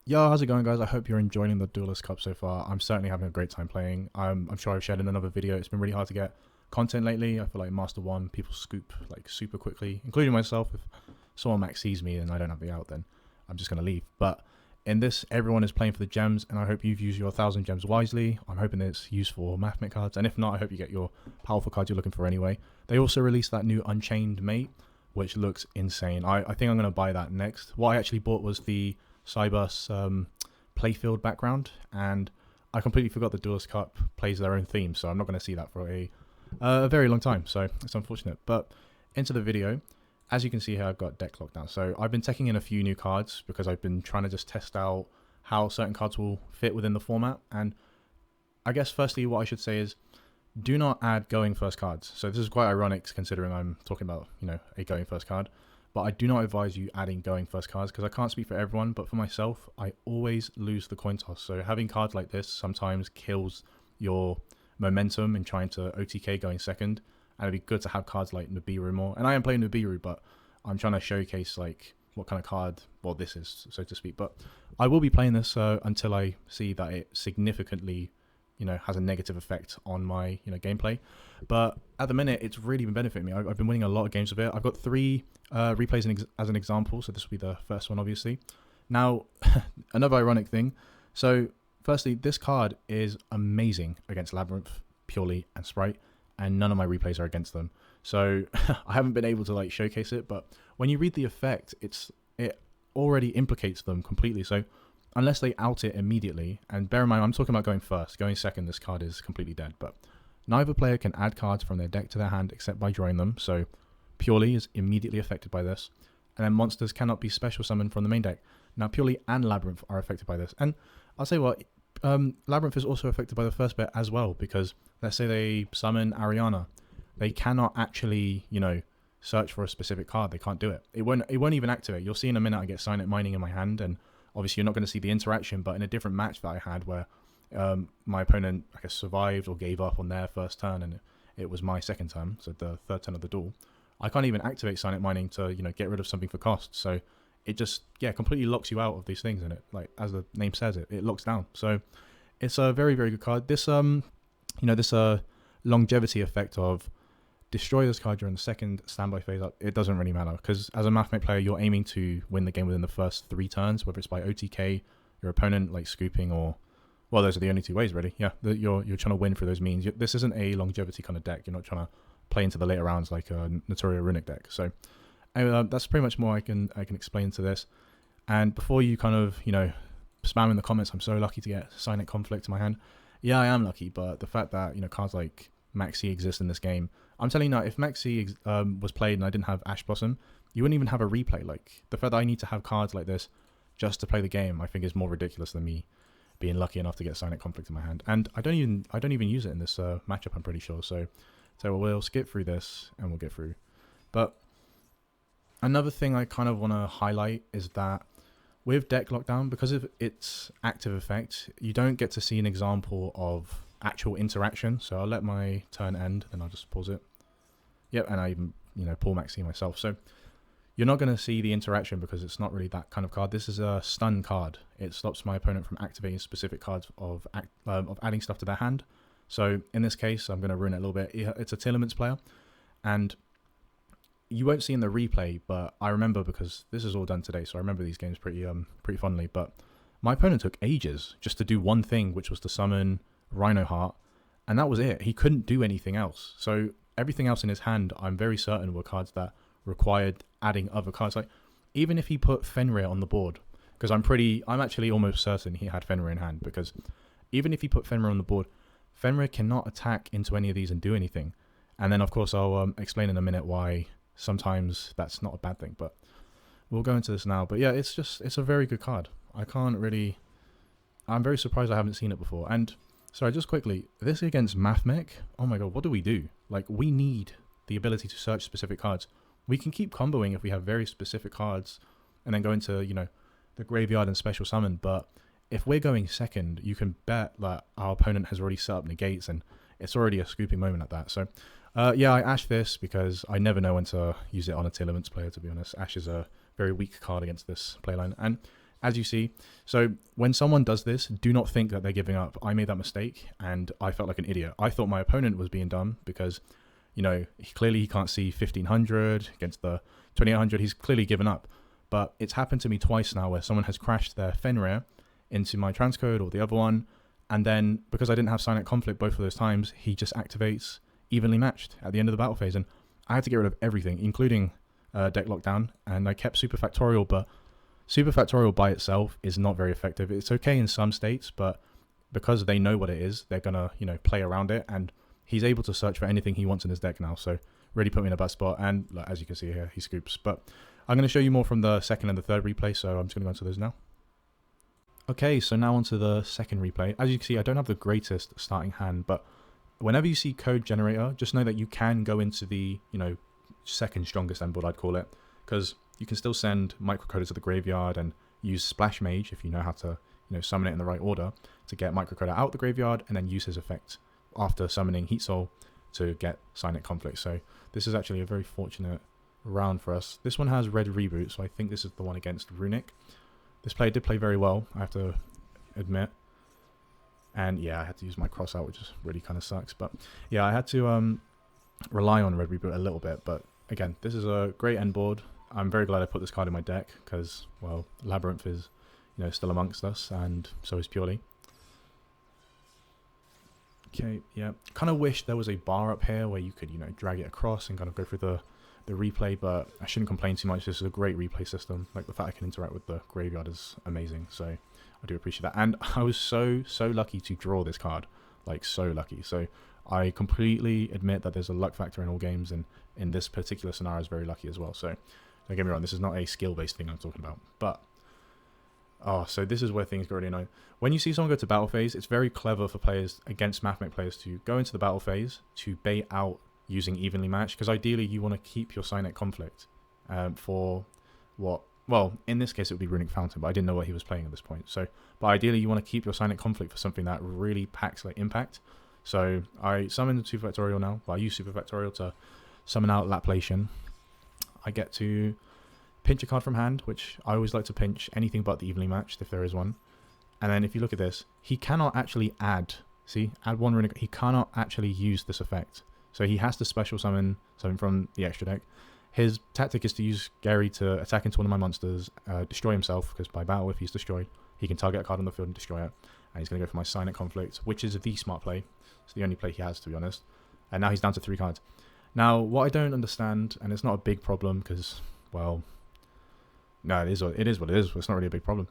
Yo, how's it going, guys? I hope you're enjoying the Duelist Cup so far. I'm certainly having a great time playing. I'm sure I've shared in another video. It's been really hard to get content lately. I feel like Master 1, people scoop like super quickly, including myself. If someone max sees me and I don't have the out, then I'm just going to leave. But in this, everyone is playing for the gems, and I hope you've used your 1,000 gems wisely. I'm hoping it's useful Mathmech cards, and if not, I hope you get your powerful cards you're looking for anyway. They also released that new Unchained Mate, which looks insane. I think I'm going to buy that next. What I actually bought was the Cybus playfield background, and I completely forgot the Duelist Cup plays their own theme, so I'm not going to see that for a very long time, so it's unfortunate. But into the video, as you can see here, I've got deck lockdown. So I've been taking in a few new cards because I've been trying to just test out how certain cards will fit within the format. And I guess firstly what I should say is do not add going first cards. So this is quite ironic considering I'm talking about, a going first card. But I do not advise you adding going first cards because I can't speak for everyone, but for myself, I always lose the coin toss. So having cards like this sometimes kills your momentum in trying to OTK going second. And it'd be good to have cards like Nibiru more. And I am playing Nibiru, but I'm trying to showcase like what kind of card, well, this is, so to speak. But I will be playing this until I see that it significantly has a negative effect on my, gameplay. But at the minute, it's really been benefiting me. I've been winning a lot of games with it. I've got 3 replays as an example, so this will be the first one, obviously. Now, another ironic thing. So, firstly, this card is amazing against Labrynth, Purrely, and Spright, and none of my replays are against them. So, I haven't been able to like showcase it, but when you read the effect, it already implicates them completely. So, unless they out it immediately, and bear in mind, I'm talking about going first. Going second, this card is completely dead, but neither player can add cards from their deck to their hand except by drawing them, so Purrely is immediately affected by this. And then monsters cannot be special summoned from the main deck. Now, Purrely and Labrynth are affected by this. And I'll say what, Labrynth is also affected by the first bit as well, because let's say they summon Ariana. They cannot actually, search for a specific card. They can't do it. It won't even activate. You'll see in a minute I get Signet Mining in my hand, and obviously, you're not going to see the interaction, but in a different match that I had where my opponent, I guess, survived or gave up on their first turn, and it was my second turn, so the third turn of the duel, I can't even activate Signet Mining to, get rid of something for cost. So it just, completely locks you out of these things, and it, like, as the name says, it locks down. So it's a very, very good card. This, this longevity effect of destroy this card during the second standby phase up, it doesn't really matter, because as a Mathmech player, you're aiming to win the game within the first 3 turns, whether it's by OTK, your opponent like scooping, or, well, those are the only 2 ways really. Yeah, you're trying to win through those means. This isn't a longevity kind of deck. You're not trying to play into the later rounds like a Notoria Runic deck. So anyway, that's pretty much more I can explain to this. And before you kind of spam in the comments, I'm so lucky to get Signet Conflict in my hand. Yeah, I am lucky, but the fact that cards like Maxi exist in this game, I'm telling you now, if Maxi was played and I didn't have Ash Blossom, you wouldn't even have a replay. Like, the fact that I need to have cards like this just to play the game, I think is more ridiculous than me being lucky enough to get Signet Conflict in my hand. And I don't even use it in this matchup, I'm pretty sure. So we'll skip through this and we'll get through. But another thing I kind of want to highlight is that with deck lockdown, because of its active effect, you don't get to see an example of actual interaction. So I'll let my turn end, then I'll just pause it. Yep, and I even pull Maxi myself. So you're not going to see the interaction because it's not really that kind of card. This is a stun card. It stops my opponent from activating specific cards of adding stuff to their hand. So in this case, I'm going to ruin it a little bit. It's a Tillaments player, and you won't see in the replay, but I remember because this is all done today, so I remember these games pretty fondly. But my opponent took ages just to do one thing, which was to summon Rhino Heart, and that was it. He couldn't do anything else. So everything else in his hand, I'm very certain, were cards that required adding other cards. Like, even if he put Fenrir on the board, because I'm actually almost certain he had Fenrir in hand, because even if he put Fenrir on the board, Fenrir cannot attack into any of these and do anything. And then of course I'll explain in a minute why sometimes that's not a bad thing, but we'll go into this now. But yeah, it's a very good card. I'm very surprised I haven't seen it before. And sorry, just quickly, this against Mathmech, oh my god, what do we do? Like, we need the ability to search specific cards. We can keep comboing if we have very specific cards and then go into, the graveyard and special summon. But if we're going second, you can bet that our opponent has already set up negates and it's already a scooping moment at that. So, yeah, I Ash this because I never know when to use it on a Tillaments player, to be honest. Ash is a very weak card against this playline. And as you see. So when someone does this, do not think that they're giving up. I made that mistake and I felt like an idiot. I thought my opponent was being dumb because, you know, clearly he can't see 1500 against the 2800. He's clearly given up. But it's happened to me twice now where someone has crashed their Fenrir into my transcode or the other one. And then because I didn't have Silent Conflict both of those times, he just activates evenly matched at the end of the battle phase. And I had to get rid of everything, including deck lockdown. And I kept Super Factorial, but Super Factorial by itself is not very effective. It's okay in some states, but because they know what it is, they're going to, you know, play around it. And he's able to search for anything he wants in his deck now. So really put me in a bad spot. And like, as you can see here, he scoops. But I'm going to show you more from the second and the third replay. So I'm just going to go into those now. Okay, so now onto the second replay. As you can see, I don't have the greatest starting hand, but whenever you see code generator, just know that you can go into the, you know, second strongest end board, I'd call it, because you can still send microcoder to the graveyard and use Splash Mage if you know how to, you know, summon it in the right order to get microcoder out the graveyard and then use his effect after summoning Heat Soul to get Silent Conflict. So this is actually a very fortunate round for us. This one has red reboot, so I think this is the one against Runic. This player did play very well, I have to admit. And yeah, I had to use my cross out, which is really kind of sucks. But yeah, I had to rely on red reboot a little bit. But again, this is a great end board. I'm very glad I put this card in my deck because, well, Labrynth is, you know, still amongst us, and so is Purrely. Okay, yeah. Kind of wish there was a bar up here where you could, you know, drag it across and kind of go through the replay, but I shouldn't complain too much. This is a great replay system. Like, the fact I can interact with the graveyard is amazing, so I do appreciate that. And I was so lucky to draw this card, like so lucky. So I completely admit that there's a luck factor in all games, and in this particular scenario is very lucky as well. So don't get me wrong, this is not a skill-based thing I'm talking about, but so this is where things get really annoying. When you see someone go to battle phase, it's very clever for players against Mathmech players to go into the battle phase to bait out using evenly matched, because ideally you want to keep your Silent Conflict for what, well, in this case it would be Runic Fountain, but I didn't know what he was playing at this point. So, but ideally you want to keep your Silent Conflict for something that really packs like impact. So I summoned Super Factorial now. Well, I use Super Factorial to summon out Laplation. I get to pinch a card from hand, which I always like to pinch anything but the evenly matched if there is one. And then if you look at this, he cannot actually add, see, add one Runic, he cannot actually use this effect. So he has to special summon something from the extra deck. His tactic is to use Gary to attack into one of my monsters, destroy himself, because by battle, if he's destroyed, he can target a card on the field and destroy it. And he's going to go for my Silent Conflict, which is the smart play. It's the only play he has, to be honest. And now he's down to 3 cards. Now, what I don't understand, and it's not a big problem, because, well, no, it is what it is. It's not really a big problem.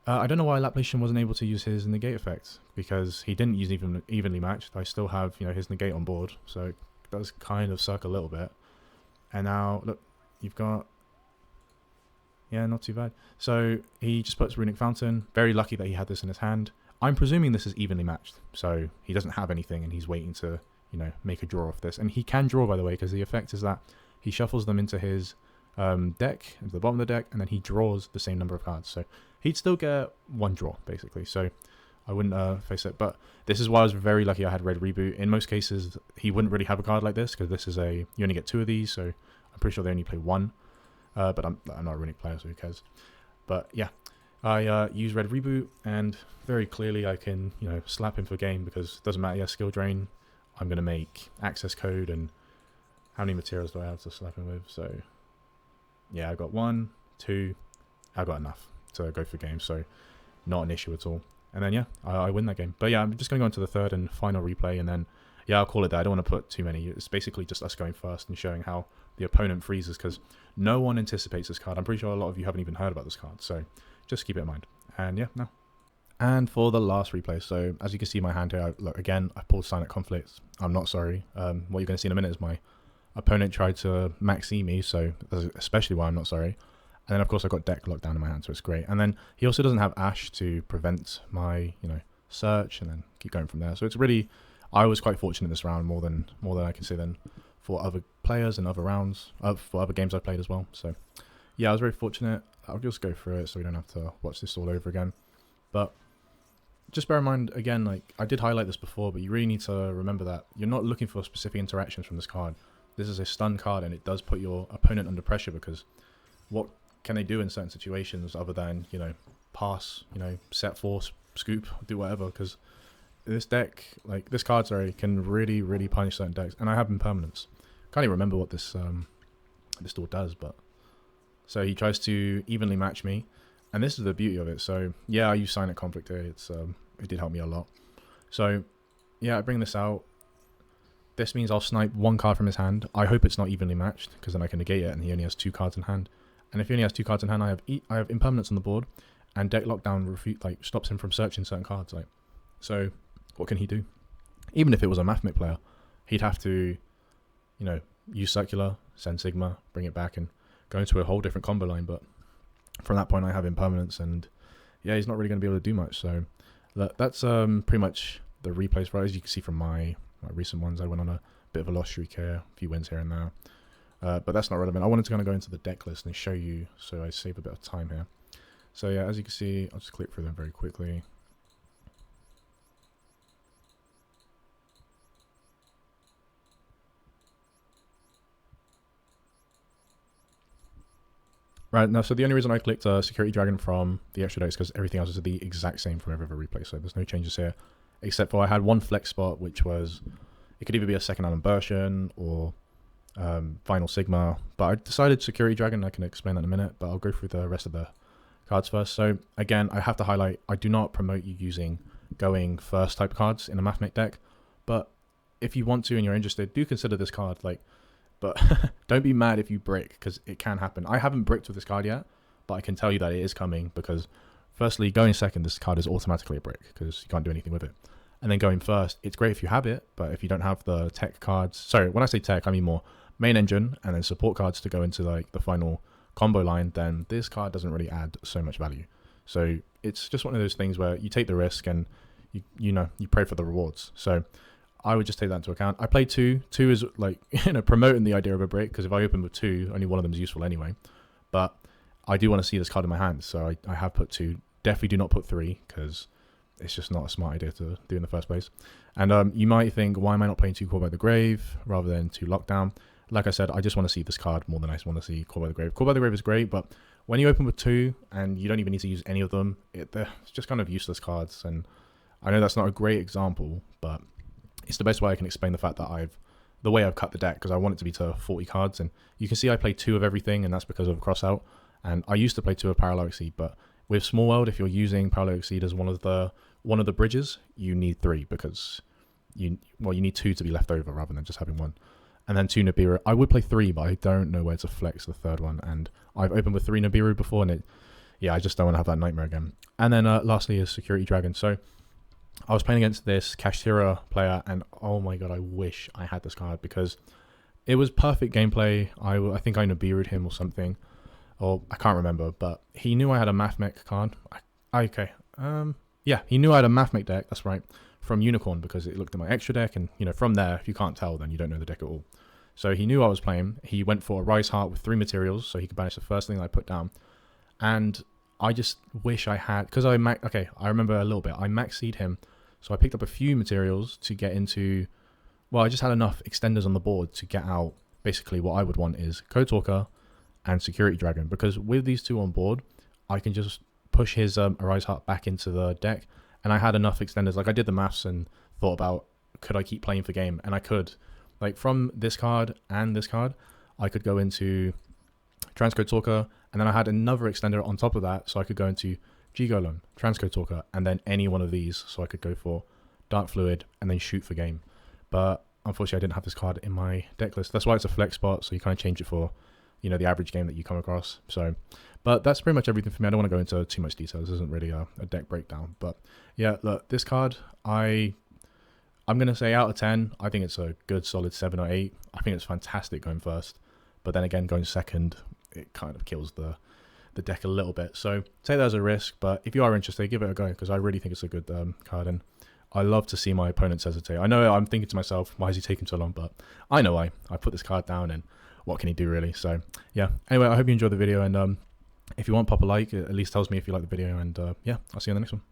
I don't know why Laplation wasn't able to use his negate effect, because he didn't use evenly matched. I still have, you know, his negate on board, so it does kind of suck a little bit. And now, look, you've got, yeah, not too bad. So he just puts Runic Fountain. Very lucky that he had this in his hand. I'm presuming this is evenly matched, so he doesn't have anything, and he's waiting to, you know, make a draw off this. And he can draw, by the way, because the effect is that he shuffles them into his deck, into the bottom of the deck, and then he draws the same number of cards. So he'd still get 1 draw, basically. So I wouldn't face it. But this is why I was very lucky I had red reboot. In most cases, he wouldn't really have a card like this, because this is you only get 2 of these, so I'm pretty sure they only play 1. But I'm not a Runic player, so who cares? But yeah, I use red reboot, and very clearly I can, you know, slap him for game, because it doesn't matter. Yeah, skill drain. I'm going to make access code, and how many materials do I have to slap him with? So yeah, I got 1, 2, I got enough to go for game, so not an issue at all. And then yeah, I win that game. But yeah, I'm just going to go into the third and final replay, and then yeah, I'll call it that. I don't want to put too many. It's basically just us going first and showing how the opponent freezes, because no one anticipates this card. I'm pretty sure a lot of you haven't even heard about this card, so just keep it in mind. And yeah, now. And for the last replay, so as you can see my hand here, look, again, I pulled Silent Conflict. I'm not sorry. What you're going to see in a minute is my opponent tried to maxi me, so that's especially why I'm not sorry. And then of course I got deck locked down in my hand, so it's great. And then he also doesn't have Ash to prevent my, you know, search, and then keep going from there. So it's really, I was quite fortunate this round, more than I can say than for other players and other rounds, for other games I've played as well. So yeah, I was very fortunate. I'll just go through it so we don't have to watch this all over again. But just bear in mind, again, like I did highlight this before, but you really need to remember that you're not looking for specific interactions from this card. This is a stun card, and it does put your opponent under pressure, because what can they do in certain situations other than, you know, pass, you know, set force, scoop, do whatever, because this deck, like this card, sorry, can really punish certain decks, and I have impermanence. Can't even remember what this this duel does, but so he tries to evenly match me, and this is the beauty of it. So yeah, I use Silent Conflict here. It's it did help me a lot. So yeah, I bring this out. This means I'll snipe one card from his hand. I hope it's not evenly matched, because then I can negate it, and he only has 2 cards in hand. And if he only has 2 cards in hand, I have impermanence on the board, and deck lockdown stops him from searching certain cards. Like, so what can he do? Even if it was a Mathmech player, he'd have to, you know, use Circular, send Sigma, bring it back, and go into a whole different combo line. But from that point, I have impermanence, and yeah, he's not really going to be able to do much. So that's pretty much the replays for it. As you can see from my recent ones, I went on a bit of a loss streak here, a few wins here and there. But that's not relevant. I wanted to kind of go into the deck list and show you, so I save a bit of time here. So yeah, as you can see, I'll just click through them very quickly. Right, now, so the only reason I clicked Security Dragon from the extra deck is because everything else is the exact same from every other replay, so there's no changes here. Except for I had one flex spot, which was, it could either be a second Alan Bertian or Final Sigma, but I decided Security Dragon. I can explain that in a minute, but I'll go through the rest of the cards first. So again, I have to highlight, I do not promote you using going first type cards in a Mathmech deck, but if you want to and you're interested, do consider this card. Like, but don't be mad if you brick, because it can happen. I haven't bricked with this card yet, but I can tell you that it is coming, because firstly, going second, this card is automatically a brick because you can't do anything with it. And then going first, it's great if you have it, but if you don't have the tech cards, sorry, when I say tech, I mean more main engine and then support cards to go into like the final combo line, then this card doesn't really add so much value. So it's just one of those things where you take the risk and you know, you pray for the rewards. So I would just take that into account. I played 2. 2 is like, you know, promoting the idea of a brick, because if I open with 2, only one of them is useful anyway. But I do want to see this card in my hand, so I have put 2. Definitely do not put 3, because it's just not a smart idea to do in the first place. And you might think, why am I not playing 2 Call by the Grave rather than 2 Lockdown? Like I said, I just want to see this card more than I want to see Call by the Grave. Call by the Grave is great, but when you open with 2 and you don't even need to use any of them, it's just kind of useless cards. And I know that's not a great example, but it's the best way I can explain the fact that the way I've cut the deck, because I want it to be to 40 cards. And you can see I play 2 of everything, and that's because of Crossout. And I used to play 2 of Parallel Exceed, but with Small World, if you're using Parallel Exceed as one of the bridges, you need 3, because you need 2 to be left over rather than just having 1. And then 2 Nibiru. I would play 3, but I don't know where to flex the 3rd one. And I've opened with 3 Nibiru before, and I just don't want to have that nightmare again. And then lastly is Security Dragon. So I was playing against this Kashtira player, and oh my god, I wish I had this card, because it was perfect gameplay. I think I Nibiru'd him or something, or I can't remember, but he knew I had a Mathmech card. Yeah, he knew I had a Mathmech deck, that's right, from Unicorn, because it looked at my extra deck, and you know, from there, if you can't tell, then you don't know the deck at all. So he knew I was playing. He went for a Rise Heart with 3 materials, so he could banish the first thing I put down. And I just wish I had, because I remember a little bit. I maxied him, so I picked up a few materials to get into, well, I just had enough extenders on the board to get out. Basically, what I would want is Code Talker and Security Dragon, because with these 2 on board, I can just push his Arise Heart back into the deck, and I had enough extenders. Like, I did the maths and thought about, could I keep playing for game? And I could. Like, from this card and this card, I could go into Transcode Talker, and then I had another extender on top of that, so I could go into G-Golem, Transcode Talker, and then any one of these, so I could go for Dark Fluid and then shoot for game. But unfortunately, I didn't have this card in my deck list. That's why it's a flex spot, so you kind of change it for, you know, the average game that you come across. So, but that's pretty much everything for me. I don't want to go into too much detail. This isn't really a deck breakdown. But yeah, look, this card, I'm going to say out of 10, I think it's a good solid 7 or 8. I think it's fantastic going first. But then again, going second, it kind of kills the deck a little bit. So take that as a risk, but if you are interested, give it a go, because I really think it's a good card, and I love to see my opponents hesitate. I know I'm thinking to myself, why is he taking so long? But I know I put this card down, and what can he do really? So yeah, anyway, I hope you enjoyed the video, and if you want, pop a like. It at least tells me if you like the video, and yeah, I'll see you in the next one.